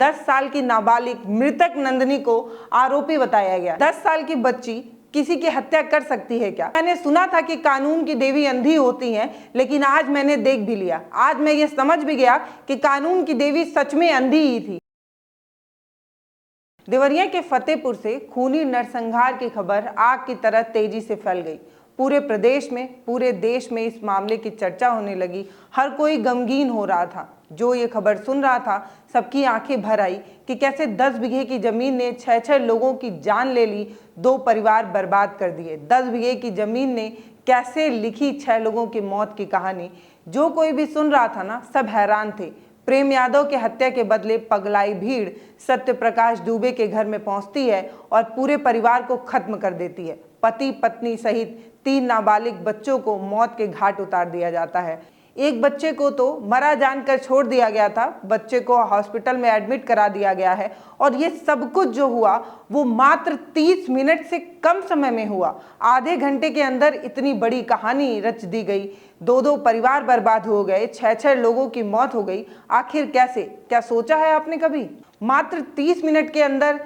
10 साल की नाबालिग मृतक नंदिनी को आरोपी बताया गया। 10 साल की बच्ची किसी की हत्या कर सकती है क्या? मैंने सुना था कि कानून की देवी अंधी होती हैं, लेकिन आज मैंने देख भी लिया। आज मैं ये समझ भी गया कि कानून की देवी सच में अंधी ही थी। देवरिया के फतेहपुर से खूनी नरसंहार की खबर आग की तरह तेजी से फैल गई। पूरे प्रदेश में, पूरे देश में इस मामले की चर्चा होने लगी। हर कोई गमगीन हो रहा था। जो ये खबर सुन रहा था, सबकी आंखें भर आई कि कैसे 10 बीघे की जमीन ने 6 लोगों की जान ले ली, 2 परिवार बर्बाद कर दिए। 10 बीघे की जमीन ने कैसे लिखी 6 लोगों की मौत की कहानी। जो कोई भी सुन रहा था ना, सब हैरान थे। प्रेम यादव के हत्या के बदले पगलाई भीड़ सत्य प्रकाश दुबे के घर में पहुंचती है और पूरे परिवार को खत्म कर देती है। पति पत्नी सहित 3 नाबालिग बच्चों को मौत के घाट उतार दिया जाता है। एक बच्चे को तो मरा जानकर छोड़ दिया गया था। बच्चे को हॉस्पिटल में एडमिट करा दिया गया है और ये सब कुछ जो हुआ वो मात्र 30 मिनट से कम समय में हुआ। आधे घंटे के अंदर इतनी बड़ी कहानी रच दी गई। 2 परिवार बर्बाद हो गए, 6 लोगों की मौत हो गई। आखिर कैसे? क्या सोचा है आपने कभी? मात्र 30 मिनट के अंदर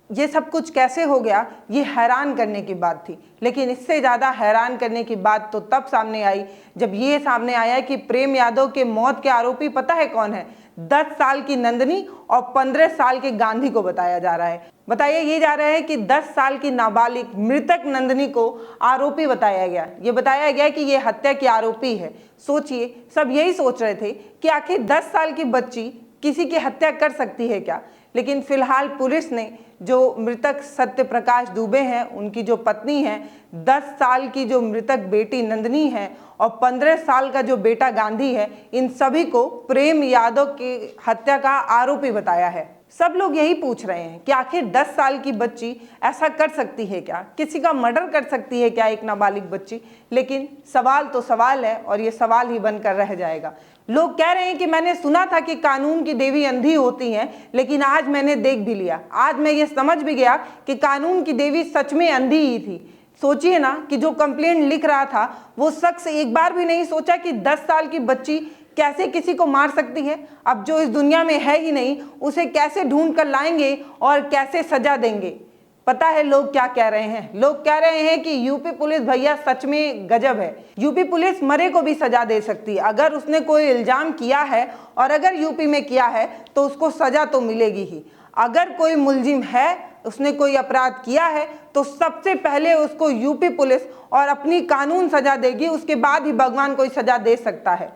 ये सब कुछ कैसे हो गया? ये हैरान करने की बात थी। लेकिन इससे ज़्यादा हैरान करने की बात तो तब सामने आई जब ये सामने आया कि प्रेम यादव के मौत के आरोपी पता है कौन है? 10 साल की नंदिनी और 15 साल के गांधी को बताया जा रहा है। बताया ये जा रहा है कि 10 साल की नाबालिग मृतक नंदिनी को आरोपी बताया गया। ये बताया गया कि ये हत्या की आरोपी है। सोचिए, सब यही सोच रहे थे कि आखिर 10 साल की बच्ची किसी की हत्या कर सकती है क्या? लेकिन फिलहाल पुलिस ने जो मृतक सत्य प्रकाश दुबे हैं, उनकी जो पत्नी है, 10 साल की जो मृतक बेटी नंदिनी है और 15 साल का जो बेटा गांधी है, इन सभी को प्रेम यादव की हत्या का आरोपी बताया है। सब लोग यही पूछ रहे हैं कि आखिर 10 साल की बच्ची ऐसा कर सकती है क्या? किसी का मर्डर कर सकती है क्या एक नाबालिग बच्ची? लेकिन सवाल तो सवाल है और ये सवाल ही बनकर रह जाएगा। लोग कह रहे हैं कि मैंने सुना था कि कानून की देवी अंधी होती हैं, लेकिन आज मैंने देख भी लिया। आज मैं ये समझ भी गया कि कानून की देवी सच में अंधी ही थी। सोचिए ना कि जो कंप्लेंट लिख रहा था वो शख्स एक बार भी नहीं सोचा कि 10 साल की बच्ची कैसे किसी को मार सकती है। अब जो इस दुनिया में है ही नहीं, उसे कैसे ढूंढ कर लाएंगे और कैसे सजा देंगे? पता है लोग क्या कह रहे हैं? लोग कह रहे हैं कि यूपी पुलिस भैया सच में गजब है। यूपी पुलिस मरे को भी सजा दे सकती है। अगर उसने कोई इल्जाम किया है और अगर यूपी में किया है तो उसको सजा तो मिलेगी ही। अगर कोई मुलजिम है, उसने कोई अपराध किया है, तो सबसे पहले उसको यूपी पुलिस और अपनी कानून सजा देगी, उसके बाद ही भगवान कोई सजा दे सकता है।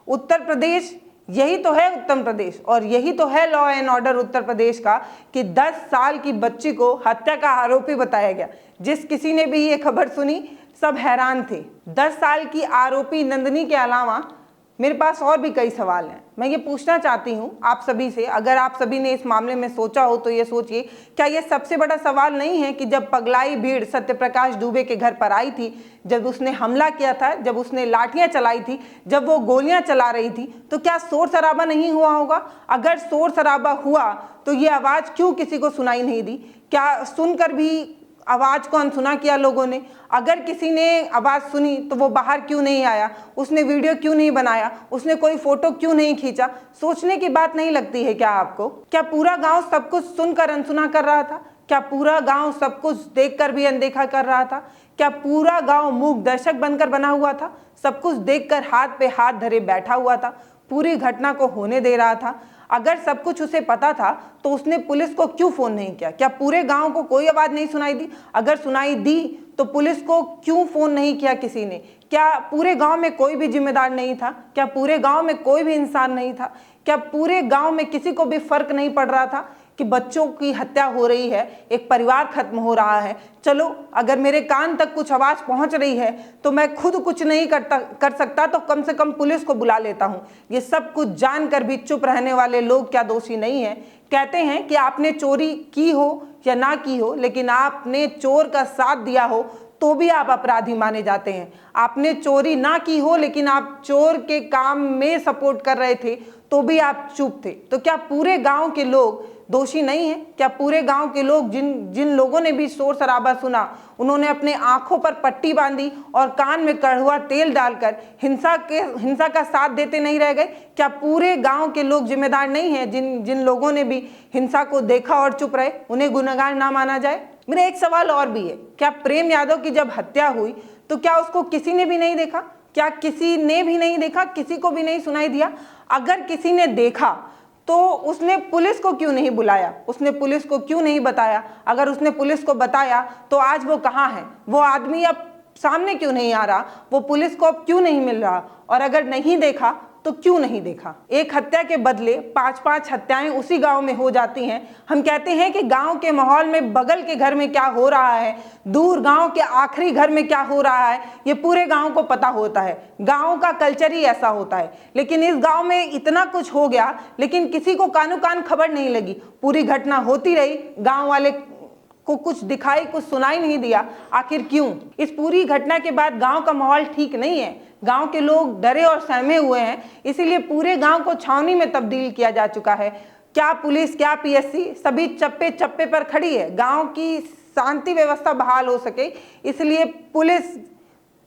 उत्तर प्रदेश, यही तो है उत्तर प्रदेश और यही तो है law and order Uttar Pradesh का कि 10 साल की बच्ची को हत्या का आरोपी बताया गया। जिस किसी ने भी ये खबर सुनी, सब हैरान थे। 10 साल की आरोपी नंदिनी के अलावा मेरे पास और भी कई सवाल हैं। मैं ये पूछना चाहती हूँ आप सभी से, अगर आप सभी ने इस मामले में सोचा हो तो ये सोचिए, क्या ये सबसे बड़ा सवाल नहीं है कि जब पगलाई भीड़ सत्य प्रकाश दुबे के घर पर आई थी, जब उसने हमला किया था, जब उसने लाठियां चलाई थी, जब वो गोलियां चला रही थी, तो क्या शोर शराबा नहीं हुआ होगा? अगर शोर शराबा हुआ तो ये आवाज़ क्यों किसी को सुनाई नहीं दी? क्या सुनकर भी आवाज़ को अनसुना किया लोगों ने? अगर किसी ने आवाज़ सुनी तो वो बाहर क्यों नहीं आया? उसने वीडियो क्यों नहीं बनाया? उसने कोई फोटो क्यों नहीं खींचा? सोचने की बात नहीं लगती है क्या आपको? क्या पूरा गांव सब कुछ सुनकर अनसुना कर रहा था? क्या पूरा गांव सब कुछ देखकर भी अनदेखा कर रहा था? क्या पूरा गांव मूक दर्शक बनकर बना हुआ था? सब कुछ देखकर हाथ पे हाथ धरे बैठा हुआ था, पूरी घटना को होने दे रहा था? अगर सब कुछ उसे पता था तो उसने पुलिस को क्यों फोन नहीं किया? क्या पूरे गांव को कोई आवाज नहीं सुनाई दी? अगर सुनाई दी तो पुलिस को क्यों फोन नहीं किया किसी ने? क्या पूरे गांव में कोई भी जिम्मेदार नहीं था? क्या पूरे गांव में कोई भी इंसान नहीं था? क्या पूरे गांव में किसी को भी फर्क नहीं पड़ रहा था कि बच्चों की हत्या हो रही है, एक परिवार खत्म हो रहा है? चलो, अगर मेरे कान तक कुछ आवाज़ पहुंच रही है तो मैं खुद कुछ नहीं कर सकता तो कम से कम पुलिस को बुला लेता हूं। ये सब कुछ जानकर भी चुप रहने वाले लोग क्या दोषी नहीं है? कहते हैं कि आपने चोरी की हो या ना की हो, लेकिन आपने चोर का साथ दिया हो तो भी आप अपराधी माने जाते हैं। आपने चोरी ना की हो लेकिन आप चोर के काम में सपोर्ट कर रहे थे तो भी आप चुप थे। तो क्या पूरे गांव के लोग दोषी नहीं है? क्या पूरे गांव के लोग, जिन जिन लोगों ने भी शोर शराबा सुना, उन्होंने अपने आंखों पर पट्टी बांधी और कान में कड़वा तेल डालकर हिंसा का साथ देते नहीं रह गए? क्या पूरे गांव के लोग जिम्मेदार नहीं हैं? जिन लोगों ने भी हिंसा को देखा और चुप रहे, उन्हें गुनहगार ना माना जाए? मेरा एक सवाल और भी है, क्या प्रेम यादव की जब हत्या हुई तो क्या उसको किसी ने भी नहीं देखा? क्या किसी ने भी नहीं देखा? किसी को भी नहीं सुनाई दिया? अगर किसी ने देखा तो उसने पुलिस को क्यों नहीं बुलाया? उसने पुलिस को क्यों नहीं बताया? अगर उसने पुलिस को बताया तो आज वो कहाँ है? वो आदमी अब सामने क्यों नहीं आ रहा? वो पुलिस को अब क्यों नहीं मिल रहा? और अगर नहीं देखा तो क्यों नहीं देखा? एक हत्या के बदले 5-5 हत्याएं उसी गांव में हो जाती हैं। हम कहते हैं कि गांव के माहौल में बगल के घर में क्या हो रहा है, दूर गांव के आखिरी घर में क्या हो रहा है, ये पूरे गांव को पता होता है। गांव का कल्चर ही ऐसा होता है। लेकिन इस गांव में इतना कुछ हो गया, लेकिन किसी को कानो कान खबर नहीं लगी। पूरी घटना होती रही, गांव वाले को कुछ दिखाई, कुछ सुनाई नहीं दिया। आखिर क्यों? इस पूरी घटना के बाद गांव का माहौल ठीक नहीं है। गांव के लोग डरे और सहमे हुए हैं, इसीलिए पूरे गांव को छावनी में तब्दील किया जा चुका है। क्या पुलिस, क्या पीएससी, सभी चप्पे चप्पे पर खड़ी है। गांव की शांति व्यवस्था बहाल हो सके, इसलिए पुलिस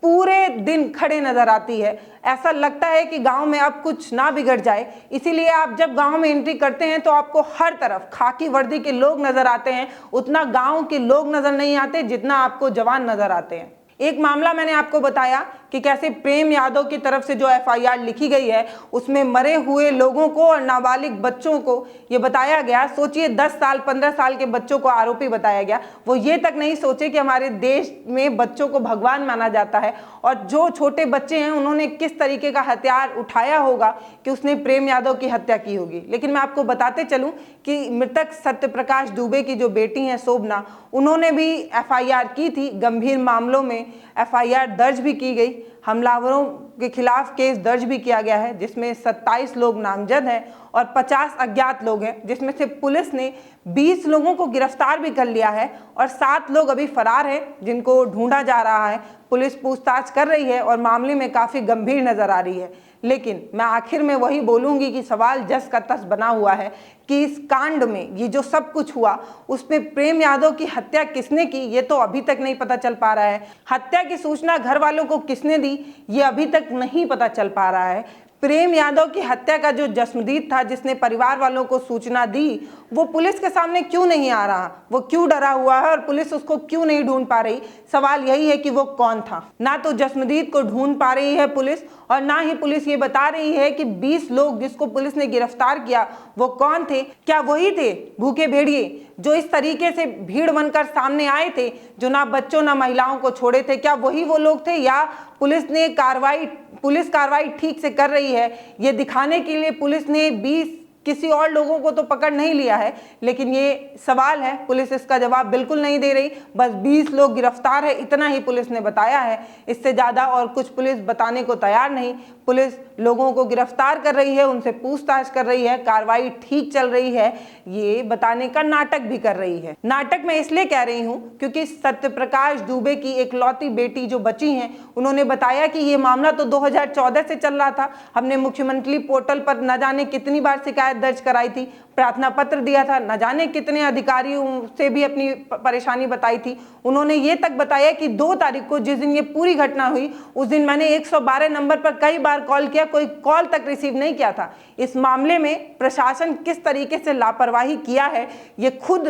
पूरे दिन खड़े नजर आती है। ऐसा लगता है कि गांव में अब कुछ ना बिगड़ जाए, इसीलिए आप जब गांव में एंट्री करते हैं तो आपको हर तरफ खाकी वर्दी के लोग नजर आते हैं। उतना गांव के लोग नजर नहीं आते जितना आपको जवान नजर आते हैं। एक मामला मैंने आपको बताया कि कैसे प्रेम यादव की तरफ से जो एफआईआर लिखी गई है उसमें मरे हुए लोगों को और नाबालिग बच्चों को ये बताया गया। सोचिए, 10 साल 15 साल के बच्चों को आरोपी बताया गया। वो ये तक नहीं सोचे कि हमारे देश में बच्चों को भगवान माना जाता है, और जो छोटे बच्चे हैं उन्होंने किस तरीके का हथियार उठाया होगा कि उसने प्रेम यादव की हत्या की होगी। लेकिन मैं आपको बताते चलूँ कि मृतक सत्यप्रकाश दुबे की जो बेटी हैं शोभना, उन्होंने भी एफआईआर की थी। गंभीर मामलों में एफआईआर दर्ज भी की गई, हमलावरों के खिलाफ केस दर्ज भी किया गया है, जिसमें 27 लोग नामजद हैं और 50 अज्ञात लोग हैं, जिसमें से पुलिस ने 20 लोगों को गिरफ्तार भी कर लिया है और 7 लोग अभी फरार हैं जिनको ढूंढा जा रहा है। पुलिस पूछताछ कर रही है और मामले में काफ़ी गंभीर नज़र आ रही है। लेकिन मैं आखिर में वही बोलूँगी कि सवाल जस का तस बना हुआ है कि इस कांड में ये जो सब कुछ हुआ उसमें प्रेम यादव की हत्या किसने की, ये तो अभी तक नहीं पता चल पा रहा है। हत्या की सूचना घर वालों को किसने दी, ये अभी तक नहीं पता चल पा रहा है। प्रेम यादव की हत्या का जो जस्मदीद था, जिसने परिवार वालों को सूचना दी, वो पुलिस के सामने क्यों नहीं आ रहा? वो क्यों डरा हुआ है और पुलिस उसको क्यों नहीं ढूंढ पा रही? सवाल यही है कि वो कौन था। ना तो जस्मदीद को ढूंढ पा रही है पुलिस, और ना ही पुलिस ये बता रही है कि 20 लोग जिसको पुलिस ने गिरफ्तार किया वो कौन थे। क्या वही थे भूखे भेड़िए जो इस तरीके से भीड़ बनकर सामने आए थे, जो ना बच्चों ना महिलाओं को छोड़े थे? क्या वही वो लोग थे, या पुलिस कार्रवाई ठीक से कर रही है ये दिखाने के लिए पुलिस ने 20 किसी और लोगों को तो पकड़ नहीं लिया है? लेकिन ये सवाल है, पुलिस इसका जवाब बिल्कुल नहीं दे रही। बस 20 लोग गिरफ्तार है, इतना ही पुलिस ने बताया है। इससे ज़्यादा और कुछ पुलिस बताने को तैयार नहीं। पुलिस लोगों को गिरफ्तार कर रही है, उनसे पूछताछ कर रही है, कार्रवाई ठीक चल रही है, ये बताने का नाटक भी कर रही है। नाटक मैं इसलिए कह रही हूँ क्योंकि सत्यप्रकाश दुबे की एकलौती बेटी जो बची हैं, उन्होंने बताया कि ये मामला तो 2014 से चल रहा था। हमने मुख्यमंत्री पोर्टल पर न जाने कितनी बार शिकायत दर्ज कराई थी, प्रार्थना पत्र दिया था, न जाने कितने अधिकारियों से भी अपनी परेशानी बताई थी। उन्होंने ये तक बताया कि 2 तारीख को जिस दिन ये पूरी घटना हुई, उस दिन मैंने 112 नंबर पर कई बार कॉल किया, कोई कॉल तक रिसीव नहीं किया था। इस मामले में प्रशासन किस तरीके से लापरवाही किया है ये खुद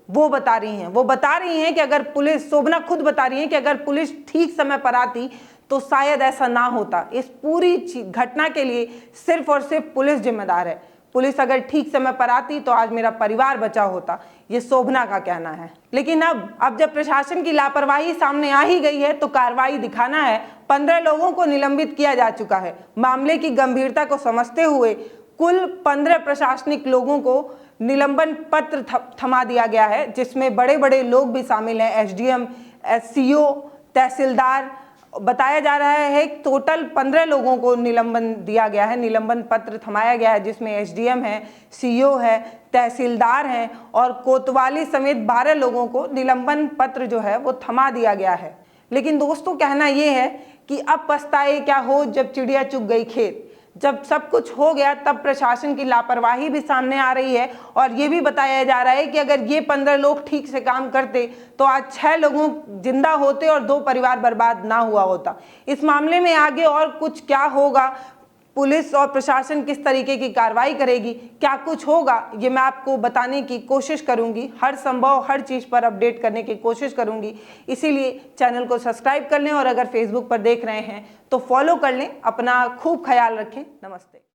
वो बता रही हैं। वो बता रही हैं कि अगर पुलिस, शोभना खुद बता रही हैं कि अगर पुलिस ठीक समय पर आती तो शायद ऐसा ना होता। इस पूरी घटना के लिए सिर्फ और सिर्फ पुलिस जिम्मेदार है। पुलिस अगर ठीक समय पर आती तो आज मेरा परिवार बचा होता, ये शोभना का कहना है। लेकिन अब जब प्रशासन की लापरवाही सामने आ ही गई है तो कार्रवाई दिखाना है। 15 लोगों को निलंबित किया जा चुका है। मामले की गंभीरता को समझते हुए कुल 15 प्रशासनिक लोगों को निलंबन पत्र थमा दिया गया है, जिसमें बड़े बड़े लोग भी शामिल हैं, एसडीएम, सीओ, तहसीलदार। बताया जा रहा है टोटल 15 लोगों को निलंबन दिया गया है, निलंबन पत्र थमाया गया है, जिसमें एसडीएम है, सीओ है, तहसीलदार हैं और कोतवाली समेत 12 लोगों को निलंबन पत्र जो है वो थमा दिया गया है। लेकिन दोस्तों, कहना ये है कि अब पछताए क्या हो जब चिड़िया चुग गई खेत। जब सब कुछ हो गया तब प्रशासन की लापरवाही भी सामने आ रही है और ये भी बताया जा रहा है कि अगर ये 15 लोग ठीक से काम करते तो आज 6 लोगों जिंदा होते और 2 परिवार बर्बाद ना हुआ होता। इस मामले में आगे और कुछ क्या होगा, पुलिस और प्रशासन किस तरीके की कार्रवाई करेगी, क्या कुछ होगा, ये मैं आपको बताने की कोशिश करूंगी। हर संभव हर चीज़ पर अपडेट करने की कोशिश करूंगी। इसीलिए चैनल को सब्सक्राइब कर लें और अगर फेसबुक पर देख रहे हैं तो फॉलो कर लें। अपना खूब ख्याल रखें। नमस्ते।